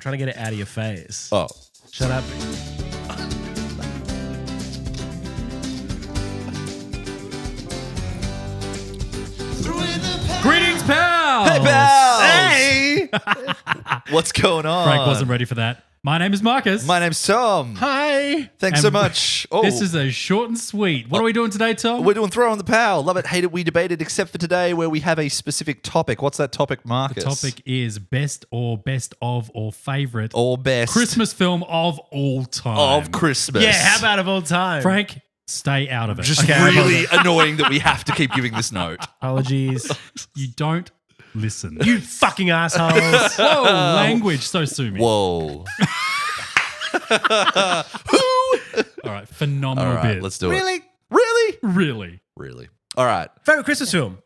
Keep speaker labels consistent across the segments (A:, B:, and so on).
A: trying to get it out of your face.
B: Oh.
A: Shut up.
C: Greetings, pals!
B: Hey, pals!
A: Hey!
B: What's going on?
C: Frank wasn't ready for that. My name is Marcus.
B: My name's Tom.
A: Hi.
B: Thanks
C: And
B: so much. Oh,
C: This is a short and sweet. What are we doing today, Tom?
B: we're doing Throw on the Pal. Love it, hate it, we debated, except for today where we have a specific topic. What's that topic, Marcus?
C: The topic is best of or favorite
B: or best
C: Christmas film of all time.
B: of Christmas.
A: Yeah, how about of all time?
C: Frank, stay out of it.
B: Just really annoying that we have to keep giving this note.
A: Apologies.
C: You don't listen.
A: You fucking assholes.
C: Whoa, language. So sue me.
B: Whoa.
C: All right, phenomenal
B: All right,
C: bit.
B: let's do it.
A: Really?
B: Really?
C: Really?
B: Really. All right.
A: Favorite Christmas film?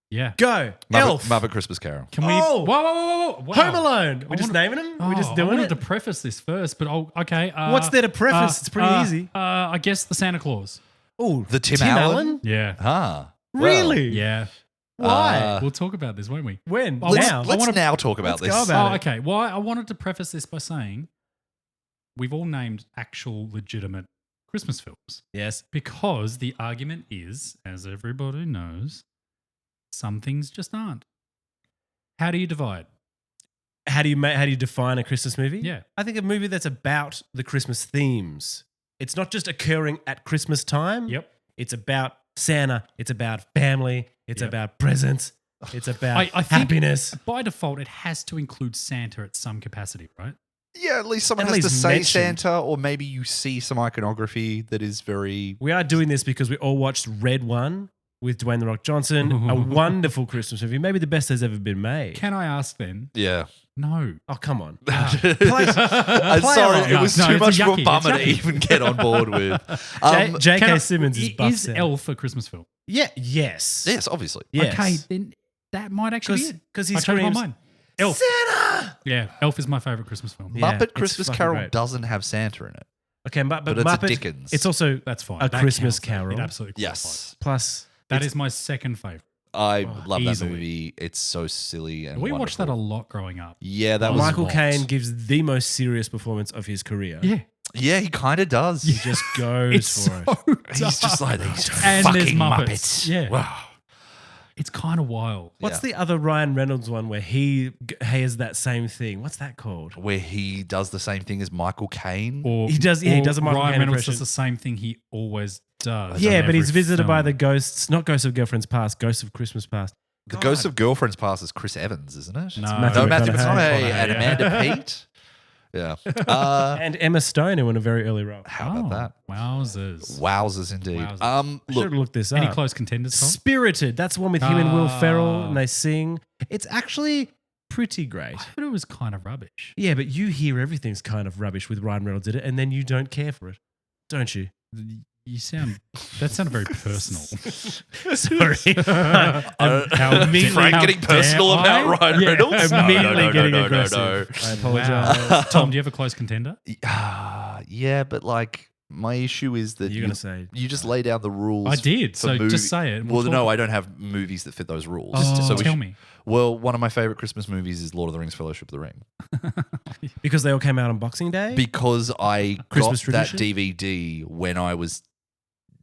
C: Yeah.
A: Go. Elf.
B: Muppet Christmas Carol.
C: Can we?
A: Oh!
C: Whoa. Wow.
A: Home Alone. We're just
C: wanna-
A: naming them? We're just
C: I
A: doing
C: wanted
A: it?
C: to preface this first, but okay.
A: What's there to preface? It's pretty easy.
C: I guess the Santa Claus.
A: Oh,
B: The Tim Allen?
C: Yeah.
B: Ah. well,
A: Really?
C: Yeah.
A: Why?
C: We'll talk about this, won't we?
A: When?
B: Let's,
A: Now?
B: let's now talk about
A: Let's go
B: this.
A: about
C: Oh,
A: it.
C: okay. Well, I wanted to preface this by saying we've all named actual legitimate Christmas films
A: Yes.
C: because the argument is, as everybody knows, some things just aren't. How do you divide?
A: How do you define a Christmas movie?
C: Yeah.
A: I think a movie that's about the Christmas themes. It's not just occurring at Christmas time.
C: Yep.
A: It's about Santa. It's about family. It's
C: Yep.
A: about presents. It's about
C: I think
A: happiness.
C: by default, it has to include Santa at some capacity, right?
B: Yeah, at least someone
A: At
B: has to
A: least
B: say
A: mentioned.
B: Santa, or maybe you see some iconography that is very.
A: We are doing this because we all watched Red One with Dwayne The Rock Johnson, a wonderful Christmas movie, maybe the best that's ever been made.
C: Can I ask then?
B: Yeah.
C: No.
A: Oh, come on.
B: I'm
A: Play
B: sorry,
A: along.
B: it was
C: No,
B: too
C: it's
B: much of a
C: yucky.
B: bummer
C: It's
B: to
C: yucky.
B: even get on board with.
A: J.K. Simmons is buff
C: Is
A: Santa.
C: Elf a Christmas film?
A: Yeah, yes.
B: Yes, obviously.
A: Yes.
C: Okay, then that might actually be it.
A: Because
C: I
A: he's
C: changed my
A: screams,
C: mind. Elf.
A: Santa!
C: Yeah, Elf is my favorite Christmas film.
A: Yeah,
B: Muppet
A: it's
B: Christmas
A: fucking
B: Carol
A: great.
B: doesn't have Santa in it.
A: Okay, but
B: But it's a
A: Muppet,
B: Dickens.
A: It's also
C: That's fine.
A: A
C: That
A: Christmas
C: counts, though.
A: Carol.
C: It absolutely qualifies.
B: Yes.
A: plus.
C: That is my second favorite.
B: I love that
C: easily.
B: movie. It's so silly and
C: We watched that a
B: wonderful.
C: lot growing up.
B: Yeah, that was
A: Michael
B: not.
A: Caine gives the most serious performance of his career.
C: Yeah.
B: Yeah, he kind of does.
A: He just goes
C: It's
A: for
C: so
A: it.
B: He's just like these
C: And there's
B: fucking
C: Muppets.
B: Muppets.
C: Yeah.
B: Wow.
C: It's kind of wild.
A: What's
B: Yeah.
A: the other Ryan Reynolds one where he has that same thing? What's that called?
B: Where he does the same thing as Michael Caine.
C: Or
A: He does- yeah, he
C: or
A: does a Michael
C: Ryan
A: Caine
C: Reynolds
A: impression.
C: does the same thing he always does.
A: Yeah,
C: in
A: but he's
C: every
A: visited by
C: film.
A: the ghosts, not ghosts of girlfriends past, ghosts of Christmas past.
B: The Ghost of Girlfriends Past is Chris Evans, isn't it?
C: No,
A: Matthew
B: No, Matthew
A: McConaughey.
B: McConaughey and
C: Yeah.
B: Amanda Peet. Yeah.
A: And Emma Stone in a very early role.
B: How about that?
C: Wowzers.
B: Wowzers indeed.
C: Wowzers.
A: I should
B: Look,
A: have looked this
C: Any
A: up.
C: close contenders, Tom?
A: Spirited. That's the one with him and Will Ferrell,
C: Ah.
A: and they sing. It's actually pretty great.
C: I thought it was kind of rubbish.
A: Yeah, but you hear everything's kind of rubbish with Ryan Reynolds in it, and then you don't care for it, don't you?
C: You sound. That sounded very personal.
A: Sorry.
B: Frank getting personal about Ryan Reynolds? No,
A: Immediately
B: no,
A: getting
B: no, no,
A: aggressive.
B: no.
A: I apologize.
C: Wow. Tom, do you have a close contender?
B: Yeah, but like my issue is that
A: You're going to say.
B: you just lay down the rules.
C: I did.
B: for
C: So
B: movie-
C: just say it. and
B: Well,
C: talk
B: no,
C: about
B: I don't have movies that fit those rules.
C: it.
B: So we
C: Tell
B: should-
C: me.
B: Well, one of my favorite Christmas movies is Lord of the Rings: Fellowship of the Ring,
A: Because they all came out on Boxing Day?
B: because I
A: Christmas
B: got that
A: tradition?
B: DVD when I was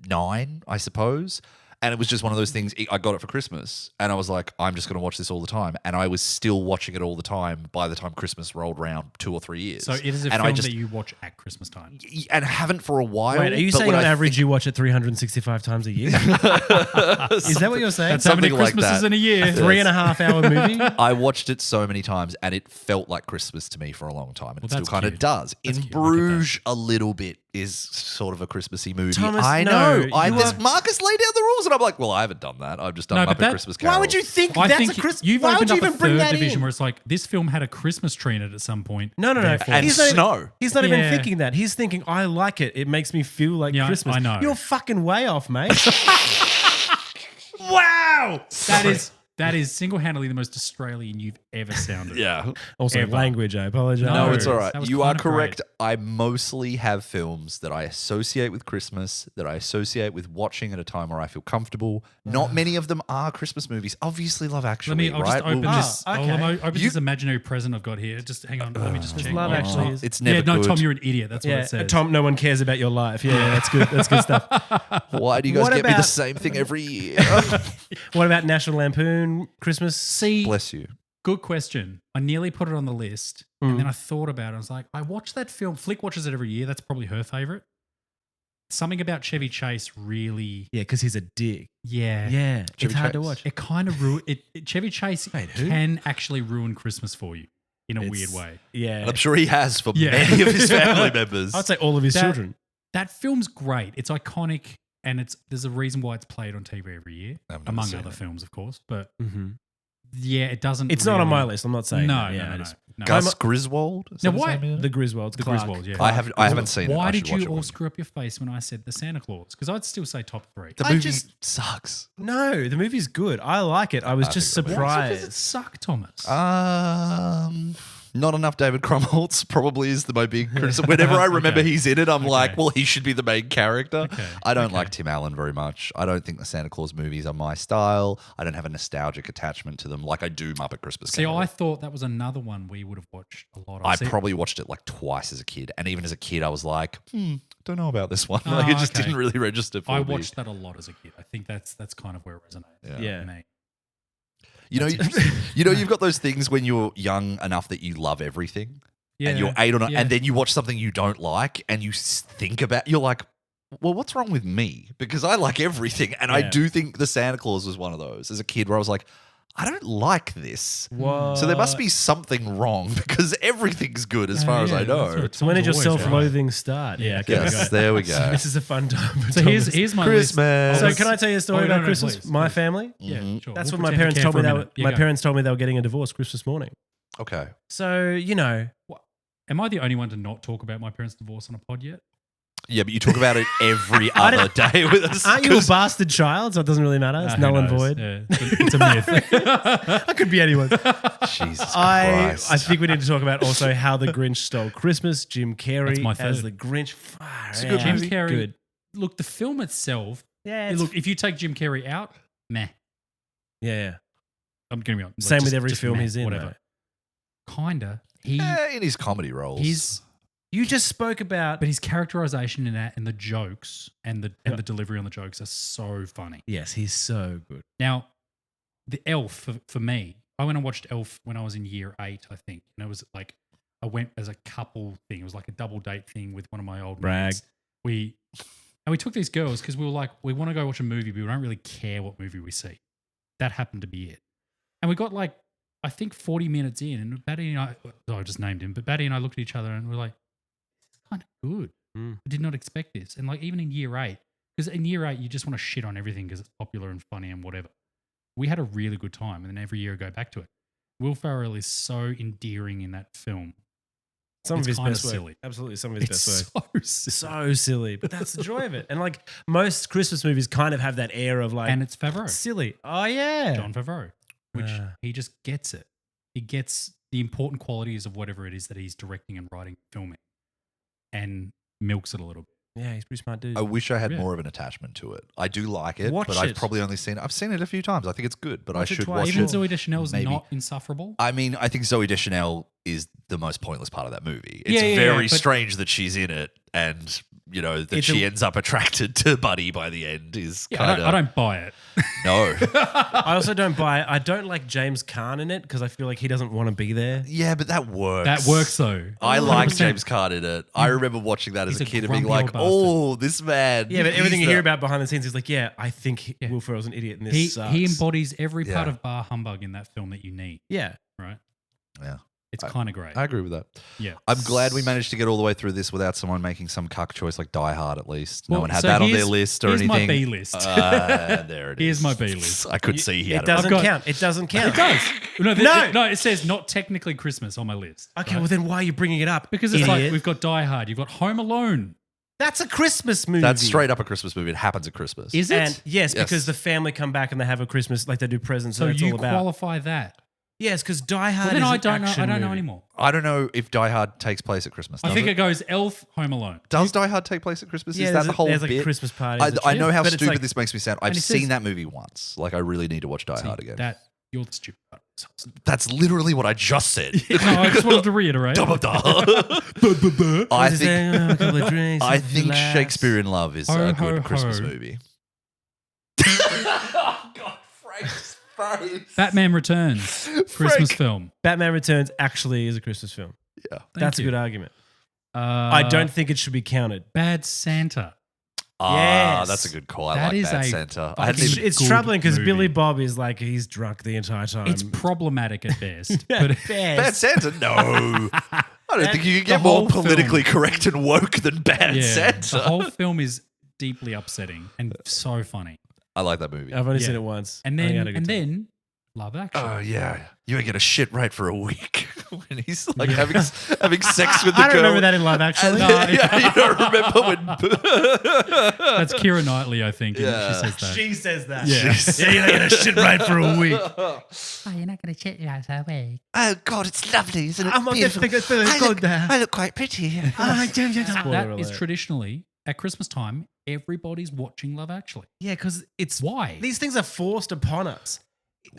B: 9, I suppose. And it was just one of those things. I got it for Christmas, and I was like, I'm just going to watch this all the time. And I was still watching it all the time by the time Christmas rolled around 2 or 3 years.
C: So it is a
B: and
C: film
B: I just,
C: that you watch at Christmas time.
B: and haven't for a while.
A: Wait, are you
B: but
A: saying
B: when
A: on
B: I
A: average you watch it 365 times a year? Is that what you're saying?
C: That's how many
B: something like
C: Christmases
B: that.
C: in a year.
A: A 3.5 hour movie?
B: I watched it so many times, and it felt like Christmas to me for a long time, and
C: Well,
B: it still
C: that's
B: kind of
C: cute.
B: does.
C: That's
B: In
C: cute. Look at that.
B: Bruges, a little bit is sort of a Christmassy movie.
A: Thomas,
B: I
A: no,
B: know.
A: you
B: This
A: are-
B: Marcus laid down the rules, and I'm like, well, I haven't done that. I've just done
C: No,
B: Muppet
C: but that-
B: Christmas Carol.
A: Why would you think
C: I
A: that's
C: think
A: a Christmas?
C: you've
A: Why
C: opened
A: would you
C: up a
A: even bring
C: third
A: that
C: division
A: in?
C: where it's like this film had a Christmas tree in it at some point.
A: No.
C: Therefore-
B: And
A: He's not
B: snow.
A: Even, he's not even
C: Yeah.
A: thinking that. He's thinking, I like it. It makes me feel like
C: Yeah,
A: Christmas.
C: I know.
A: You're fucking way off, mate. Wow.
C: That is That is single-handedly the most Australian you've ever sounded.
B: Yeah.
A: Also,
C: Ever.
A: language, I apologize.
B: No,
C: No,
B: it's all right.
C: that was
B: You are
C: kind of
B: correct.
C: great.
B: I mostly have films that I associate with Christmas, that I associate with watching at a time where I feel comfortable. Not many of them are Christmas movies. Obviously, Love Actually,
C: I'll
B: right?
C: just open
B: We'll-
C: this.
A: okay.
C: I'll open
B: You-
C: this imaginary present I've got here. Just hang on. Let me just check.
A: Love Actually is-
B: It's never
C: Yeah, no,
B: good.
C: Tom, you're an idiot. That's what it says.
A: Tom, no one cares about your life. Yeah, that's good. That's good stuff.
B: Why do you guys
A: What
B: get me the
A: about-
B: same thing every year?
A: What about National Lampoon Christmas?
C: See,
B: Bless you.
C: good question. I nearly put it on the list, and then I thought about it. I was like, I watched that film. Flick watches it every year. That's probably her favorite. Something about Chevy Chase really,
A: Yeah, because he's a dick.
C: yeah.
A: Yeah,
B: Chevy
A: it's hard to
B: Chase.
A: watch.
C: It kind of Chevy Chase
A: Wait, who?
C: can actually ruin Christmas for you in a
A: It's-
C: weird way.
A: Yeah,
B: And I'm sure he has for
C: Yeah.
B: many of his family members.
A: I'd say all of his
C: That-
A: children.
C: That film's great. It's iconic, and there's a reason why it's played on TV every year,
B: I've never
C: among
B: seen
C: other
B: it.
C: films, of course. But
A: Mm-hmm.
C: yeah, it doesn't.
A: It's not on my
C: really-
A: list. I'm not saying
C: No,
A: that.
C: no,
A: Yeah,
C: no,
A: I
C: no,
A: just-
C: no.
B: Gus Griswold? Is
C: Now,
B: that his
C: why-
B: name in it?
A: The Griswolds.
C: The
A: Clark.
C: Griswold, yeah.
B: I haven't seen it.
C: Why
B: I
C: did
B: should watch
C: you
B: it
C: all
B: one.
C: screw up your face when I said the Santa Claus? Because I'd still say top three.
B: The
A: I
B: movie
A: just-
B: sucks.
A: No, the movie's good. I like it. I was
B: I
A: just
B: think the movie-
C: Why does it
A: surprised.
C: suck, Thomas?
B: Not enough David Krumholtz probably is my big criticism. Whenever I remember
C: Okay.
B: he's in it, I'm like,
C: Okay.
B: well, he should be the main character.
C: Okay.
B: I don't
C: Okay.
B: like Tim Allen very much. I don't think the Santa Claus movies are my style. I don't have a nostalgic attachment to them like I do Muppet Christmas
C: See,
B: Carol.
C: I thought that was another one we would have watched a lot of.
B: I
C: See-
B: probably watched it like twice as a kid. And even as a kid, I was like, don't know about this one.
C: Oh,
B: Like, it just
C: okay.
B: didn't really register for
C: I
B: me.
C: watched that a lot as a kid. I think that's kind of where it resonates.
A: Yeah.
C: with me.
B: You know,
C: That's
B: you've got those things when you're young enough that you love everything.
C: Yeah.
B: And you're 8 or 9,
C: Yeah.
B: and then you watch something you don't like, and you think about, you're like, well, what's wrong with me? Because I like everything, and I
A: Yeah.
B: do think the Santa Claus was one of those as a kid where I was like, I don't like this.
A: What?
B: So there must be something wrong because everything's good as far as I
C: that's
B: know.
C: what
A: So when did your
C: Tom's always
A: self-loathing start? Yeah, okay,
B: Yes,
A: we got it.
B: there we go.
A: This is a fun time. For
C: So
A: Thomas.
C: here's my
B: Christmas.
C: list.
A: So can I tell you a story
C: Oh, no,
A: about
C: no,
A: Christmas?
C: please,
A: My
C: please.
A: family.
C: Yeah,
B: Mhm.
C: sure.
A: That's
C: We'll
A: what my
C: pretend to
A: parents
C: care
A: told
C: for
A: me.
C: a
A: They
C: minute.
A: were,
C: Yeah,
A: my
C: go.
A: parents told me they were getting a divorce Christmas morning.
B: Okay.
A: So
C: Am I the only one to not talk about my parents' divorce on a pod yet?
B: Yeah, but you talk about it every other day with us.
A: aren't you a
B: 'cause-
A: bastard child? So it doesn't really matter. It's
C: Who
A: null and
C: knows?
A: void.
C: Yeah, it's a myth.
A: I could be anyone.
B: Jesus
A: I
B: Christ.
A: think we need to talk about also how the Grinch stole Christmas. Jim Carrey
C: That's my
A: as
C: third.
A: the Grinch. Far
B: It's a good
A: out.
C: Jim
B: movie.
C: Carrey.
A: Good.
C: Look, the film itself.
A: Yeah.
C: Look, if you take Jim Carrey out, meh.
A: yeah.
C: I'm going to be honest.
A: Same with every film he's in.
C: Whatever. Kinda.
B: In his comedy roles.
C: He's.
A: You just spoke about.
C: But his characterization in that and the jokes and the delivery on the jokes are so funny.
A: Yes, he's so good.
C: Now, the Elf for me, I went and watched Elf when I was in year 8, I think. And it was like I went as a couple thing. It was like a double date thing with one of my old
A: Brag.
C: mates. We took these girls because we were like, we want to go watch a movie, but we don't really care what movie we see. That happened to be it. And we got like, I think 40 minutes in, and Batty and I just named him, but Batty and I looked at each other and we're like, this is kind of good.
A: Mm.
C: I did not expect this. And like even in year 8, because in year 8, you just want to shit on everything because it's popular and funny and whatever. We had a really good time, and then every year I go back to it. Will Ferrell is so endearing in that film.
A: Some
C: It's
A: of his
C: kinda
A: best work.
C: silly.
A: Absolutely, some of his
C: It's
A: best work.
C: so
A: So silly, but that's the joy of it. And like most Christmas movies, kind of have that air of like
C: and it's Favreau,
A: silly. Oh yeah,
C: John Favreau, which
A: Ah.
C: he just gets it. He gets the important qualities of whatever it is that he's directing and writing, filming, and milks it a little bit.
A: yeah, he's a pretty smart dude.
B: I wish I had
C: Yeah.
B: more of an attachment to it. I do like it,
A: Watch
B: but I've
A: it.
B: probably only seen it. I've seen it a few times. I think it's good, but
A: Watch
B: I
A: it
B: should
A: twice.
B: watch
C: Even
B: it.
C: Zoe Deschanel's
B: maybe.
C: not insufferable.
B: I mean, I think Zoe Deschanel is the most pointless part of that movie. It's
C: Yeah, yeah,
B: very
C: yeah, but-
B: strange that she's in it and, you know, that
A: It's
B: she
A: a-
B: ends up attracted to Buddy by the end is
C: Yeah,
B: kind of...
C: I don't buy it.
B: No.
A: I also don't buy. I don't like James Caan in it because I feel like he doesn't want to be there.
B: Yeah, but that works.
C: That works though.
B: I like
C: 100%.
B: James Caan in it. I remember watching that as
C: He's
B: a
C: a
B: kid and being
C: grumpy
B: like,
C: old
B: oh, this man.
A: Yeah, but everything
B: he's
A: you hear
B: the-
A: about behind the scenes is like, yeah, I think
C: Yeah.
A: Will Ferrell's an idiot and this
C: He
A: sucks.
C: embodies every part
B: Yeah.
C: of bar humbug in that film that you need,
A: Yeah,
C: right?
B: Yeah,
C: It's kind of great.
B: I agree with that.
C: Yeah.
B: I'm glad we managed to get all the way through this without someone making some cuck choice like Die Hard, at least. No
C: Well,
B: one had
C: so
B: that on their
C: here's-
B: list or
C: here's
B: anything.
C: my B list.
B: There it is.
C: Here's my B list.
B: I could see he
A: it
B: had
A: doesn't
C: got-
A: count. It doesn't count.
C: It does. No,
A: No.
C: no, it says not technically Christmas on my list.
A: Okay,
C: right?
A: well then why are you bringing it up?
C: Because it's
A: idiot?
C: like we've got Die Hard, you've got Home Alone,
A: That's a Christmas movie.
B: That's straight up a Christmas movie. It happens at Christmas.
C: Is it?
A: And yes,
B: Yes.
A: because the family come back and they have a Christmas, like they do presents.
C: so
A: and it's
C: you
A: all about.
C: qualify that.
A: Yes, because Die Hard
C: Well, then
A: is
C: I
A: an
C: don't know. I
A: action
C: don't know
A: movie.
C: anymore.
B: I don't know if Die Hard takes place at Christmas.
C: I
B: does
C: think
B: it?
C: it goes Elf, Home Alone.
B: Does Die Hard take place at Christmas?
A: Yeah,
B: Is that the whole
A: there's like
B: bit?
A: a Christmas party.
B: I know how
A: but it's
B: stupid
A: like-
B: this makes me sound. I've
C: and it
B: seen
C: says-
B: that movie once. Like, I really need to watch Die
C: See,
B: Hard again.
C: That you're the stupid part.
B: That's literally what I just said.
C: No, I just wanted to reiterate.
B: I think
A: a couple of drinks,
B: I
A: and
B: think
A: relax.
B: Shakespeare in Love is
C: Ho,
B: a
C: ho,
B: good Christmas
C: ho.
B: movie. Oh God, Frank's face.
C: Batman Returns, Christmas film.
A: Batman Returns actually is a Christmas film.
B: Yeah.
A: That's
C: you.
A: a good argument.
C: Uh,
A: I don't think it should be counted.
C: Bad Santa.
B: Ah,
A: Yes.
B: that's a good call. I
C: That
B: like
C: is
B: that
C: a
B: Santa.
C: fucking-
B: I hadn't even,
A: It's
C: good
A: troubling because
C: movie.
A: Billy Bob is like he's drunk the entire time.
C: It's problematic at best. but
B: Bad Santa? No. I don't think you can
C: the
B: get more
C: whole film.
B: politically correct and woke than Bad
C: yeah,
B: Santa.
C: the whole film is deeply upsetting and so funny.
B: I like that movie.
A: I've only seen
C: Yeah.
A: it once.
C: And
A: I think I
C: then
A: had a good time.
C: Love Actually.
B: Oh yeah, you ain't get a shit right for a week when he's like having sex with the
A: I don't
B: girl.
A: remember that in live
B: And
A: actually.
B: then- yeah, you don't remember when.
C: That's Keira Knightley, I think.
B: Yeah.
C: She says that.
A: She says that.
C: Yeah.
A: Yeah, you're not gonna shit right for a week.
D: Oh, you're not going to check your ass away.
B: Oh God, it's lovely, isn't it?
A: I'm on the
B: Beautiful.
A: figure to go there.
B: I look quite pretty.
A: Spoiler
C: That is
A: alert.
C: traditionally at Christmas time. Everybody's watching Love Actually.
A: Yeah, because it's
C: Why?
A: these things are forced upon us.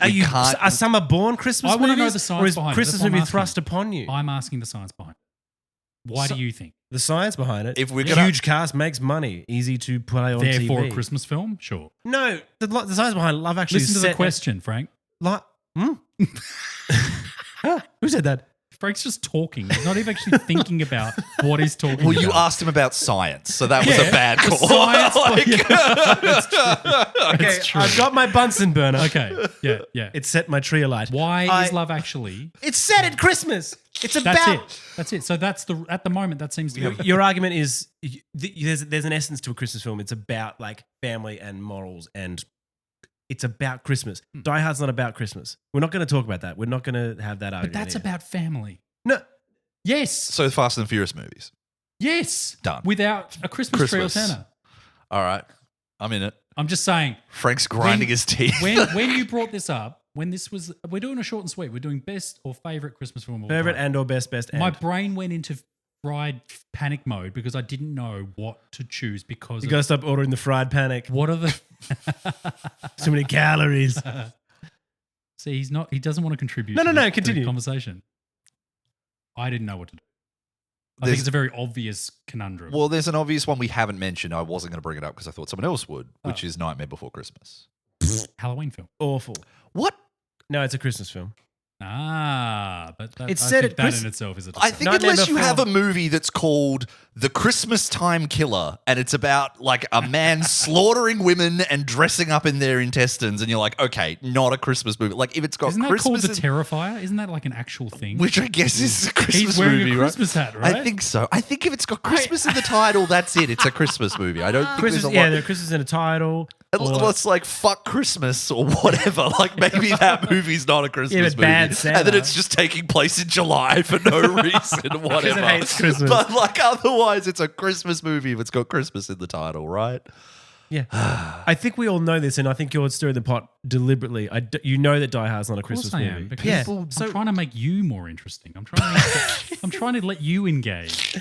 B: We can't-
A: Are some are born Christmas
C: I wanna
A: movies?
C: know the science
A: or is
C: behind it.
A: Christmas
C: That's what I'm
A: movie
C: asking.
A: thrust upon you?
C: I'm asking the science behind it. Why
A: So-
C: do you think?
A: The science behind it.
B: If we're gonna-
A: huge cast makes money, easy to play on
C: Therefore,
A: TV.
C: a Christmas film? Sure.
A: No, the science behind Love Actually.
C: Listen
A: is
C: to the
A: set
C: question, Frank.
A: Who said that?
C: Frank's just talking. He's not even actually thinking about what he's talking
B: Well,
C: about.
B: you asked him about science, so that was a
C: Yeah,
B: bad
C: the
B: call.
C: science-
A: Okay,
C: That's true.
A: I've got my Bunsen burner.
C: Okay. Yeah, yeah.
A: It set my tree alight.
C: Why is Love Actually?
A: It's set at Christmas. It's
C: That's
A: about.
C: it. That's it. So that's at the moment that seems to be.
A: Your argument is there's an essence to a Christmas film. It's about like family and morals, and it's about Christmas. Die Hard's not about Christmas. We're not going to talk about that. We're not going to have that
C: But
A: argument.
C: that's
A: here.
C: about family.
A: No.
C: Yes.
B: So Fast and Furious movies.
C: Yes.
B: Done.
C: Without a Christmas tree or
B: Christmas.
C: Santa.
B: All right, I'm in it.
C: I'm just saying.
B: Frank's grinding his teeth.
C: When you brought this up, when this was, we're doing a short and sweet. We're doing best or favorite Christmas film. of all
A: Favorite
C: time.
A: and or best and.
C: My brain went into fried panic mode because I didn't know what to choose because
A: You
C: of
A: got to stop ordering the fried panic.
C: what are the.
A: Too many calories.
C: See, he's not. He doesn't want to contribute.
A: No,
C: to
A: no,
C: the- to the
A: continue.
C: conversation. I didn't know what to do. I
B: There's-
C: think it's a very obvious conundrum.
B: Well, there's an obvious one we haven't mentioned. I wasn't going to bring it up because I thought someone else would,
C: Oh.
B: which is Nightmare Before Christmas.
C: Halloween film.
A: Awful.
B: What?
A: No, it's a Christmas film.
C: But that,
A: It's
C: I
A: set
C: think
A: at
C: that
A: Christ-
C: in itself is a.
B: I think
A: Nightmare
B: unless you
A: Before-
B: have a movie that's called The Christmas Time Killer and it's about like a man slaughtering women and dressing up in their intestines, and you're like, okay, not a Christmas movie. Like if it's got
C: Isn't that
B: Christmas,
C: called the Terrifier? Isn't that like an actual thing?
B: which I guess is a Christmas
C: He's wearing
B: movie,
C: a
B: right?
C: Christmas hat, right?
B: I think so. I think if it's got Christmas in the title, that's it. It's a Christmas movie. I don't think
A: Christmas,
B: there's a
A: yeah,
B: lot.
A: there's Christmas in a title.
B: Well, it's like fuck Christmas or whatever. Like maybe that movie's not a Christmas
A: Yeah, but
B: movie,
A: Bad
B: and
A: Santa.
B: then it's just taking place in July for no reason, whatever.
A: hates Christmas.
B: But like otherwise, it's a Christmas movie if it's got Christmas in the title, right?
A: Yeah. I think we all know this, and I think you're stirring the pot deliberately. You know that Die Hard's not a
C: Of course
A: Christmas
C: I
A: movie.
C: am. Because
A: Yeah.
C: I'm trying to make you more interesting. I'm trying to let you engage.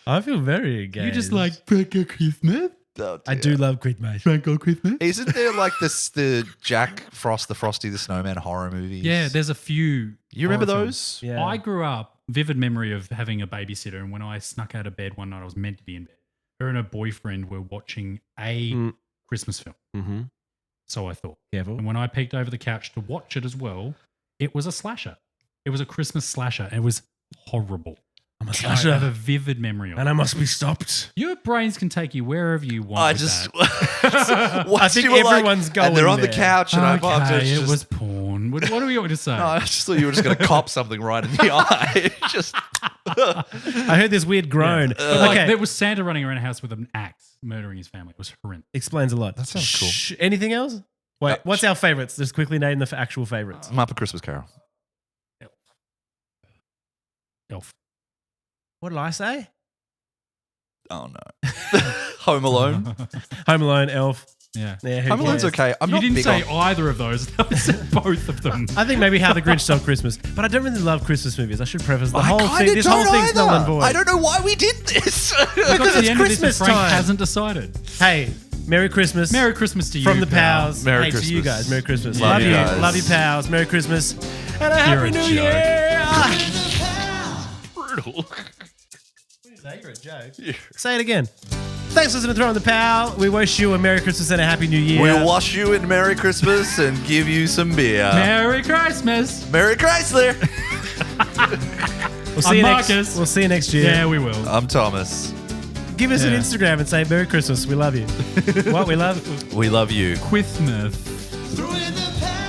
A: I feel very engaged.
C: You just like Franco Christmas.
B: Oh,
A: I
B: dear.
A: do love Christmas.
C: Franco Christmas.
B: Isn't there like this the Jack Frost, the Frosty the Snowman horror movies?
C: Yeah, there's a few.
B: You remember
C: horror
B: those?
C: films.
A: Yeah.
C: I grew up, vivid memory of having a babysitter, and when I snuck out of bed one night, I was meant to be in bed. Her and her boyfriend were watching a Christmas film.
A: Mm-hmm.
C: So I thought.
A: Careful.
C: And when I peeked over the couch to watch it as well, it was a slasher. It was a Christmas slasher. And it was horrible.
A: I'm a
C: I have a
A: slasher,
C: vivid memory of
A: and
C: it.
A: I must be stopped.
C: Your brains can take you wherever you want.
B: I
C: with
B: just
C: that.
A: I think everyone's going
B: and they're on the
A: there.
B: couch, and I
C: Okay, it
B: just,
C: was porn. What do we want to say?
B: No, I just thought you were just going to cop something right in the eye. Just
A: I heard this weird groan.
C: But like,
A: Okay.
C: there was Santa running around a house with an axe, murdering his family. It was horrendous.
A: Explains a lot.
B: That sounds cool.
A: Anything else? Wait, what's our favorites? Just quickly name the actual favorites.
B: Muppet Christmas Carol.
C: Elf.
A: What did I say?
B: Oh no. Home Alone.
A: Home Alone, Elf.
C: Yeah.
A: Yeah, who
B: Home Alone's
A: cares?
B: okay. I'm
C: You
B: not
C: didn't
B: big
C: say
B: on.
C: either of those. I said both of them.
A: I think maybe How the Grinch Stole Christmas, but I don't really love Christmas movies. I should preface the
B: I
A: whole
B: kinda
A: thing. This whole
B: don't
A: thing's null and
B: either.
A: void.
B: I don't know why we did this.
C: Got
A: Because
C: to
A: it's
C: the end of this and
A: Christmas
C: Frank
A: time.
C: hasn't decided.
A: Hey, Merry Christmas.
C: Merry Christmas to you.
A: from the
C: pal.
A: pals.
B: Merry
A: hey, to you
B: Christmas.
A: guys. Merry Christmas.
B: Love
A: Love
B: you
A: you.
B: guys.
A: Love you, pals. Merry Christmas. And a
C: You're
A: Happy
C: a
A: New
C: joke.
A: Year.
B: Brutal.
A: You're a joke. Say it again. Thanks for listening to Throw in the Pal. We wish you a Merry Christmas and a Happy New Year.
B: We'll wash you in Merry Christmas and give you some beer.
C: Merry Christmas.
B: Merry Chrysler.
A: We'll see you
C: I'm
A: next.
C: Marcus.
A: We'll see you next year.
C: Yeah, we will.
B: I'm Thomas.
A: Give us an
C: Yeah.
A: Instagram and say Merry Christmas. We love you. What we love?
B: We love you.
C: Quithmouth.
E: Throw in the past.